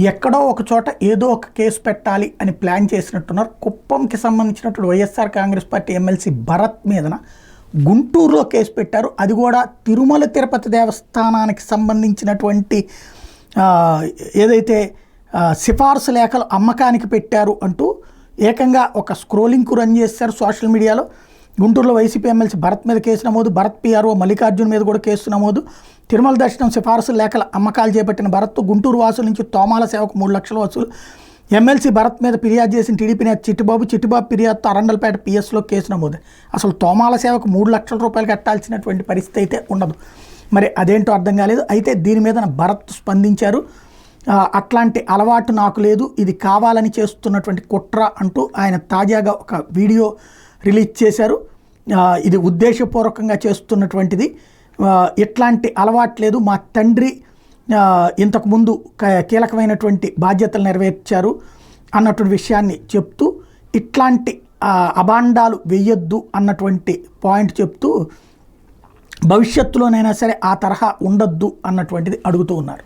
ఎక్కడో ఒక చోట ఏదో ఒక కేసు పెట్టాలి అని ప్లాన్ చేసినట్టున్నారు. కుప్పంకి సంబంధించినటువంటి వైఎస్ఆర్ కాంగ్రెస్ పార్టీ ఎమ్మెల్సీ భరత్ మీదన గుంటూరులో కేసు పెట్టారు. అది కూడా తిరుమల తిరుపతి దేవస్థానానికి సంబంధించినటువంటి ఏదైతే సిఫార్సు లేఖలు అమ్మకానికి పెట్టారు అంటూ ఏకంగా ఒక స్క్రోలింగ్కు రన్ చేశారు సోషల్ మీడియాలో. గుంటూరులో వైసీపీ ఎమ్మెల్సీ భరత్ మీద కేసు నమోదు, భరత్ పిఆర్ఓ మల్లికార్జున్ మీద కూడా కేసు నమోదు. తిరుమల దర్శనం సిఫార్సు లేఖల అమ్మకాలు చేపట్టిన భరత్ గుంటూరు వాసుల నుంచి తోమాల సేవకు 3 లక్షల వసూలు. ఎమ్మెల్సీ భరత్ మీద ఫిర్యాదు చేసిన టీడీపీ నేత చిట్టిబాబు ఫిర్యాదుతో అరండల్పేట పిఎస్లో కేసు నమోదు. అసలు తోమాల సేవకు 3 లక్షల రూపాయలు కట్టాల్సినటువంటి పరిస్థితి అయితే ఉండదు. మరి అదేంటో అర్థం కాలేదు. అయితే దీని మీద భరత్ స్పందించారు. అట్లాంటి అలవాటు నాకు లేదు, ఇది కావాలని చేస్తున్నటువంటి కుట్ర అంటూ ఆయన తాజాగా ఒక వీడియో రిలీజ్ చేశారు. ఇది ఉద్దేశపూర్వకంగా చేస్తున్నటువంటిది, ఇట్లాంటి అలవాటు లేదు, మా తండ్రి ఇంతకుముందు కీలకమైనటువంటి బాధ్యతలు నెరవేర్చారు అన్నటువంటి విషయాన్ని చెప్తూ ఇట్లాంటి అభాండాలు వెయ్యొద్దు అన్నటువంటి పాయింట్ చెప్తూ భవిష్యత్తులోనైనా సరే ఆ తరహా ఉండొద్దు అన్నటువంటిది అడుగుతూ ఉన్నారు.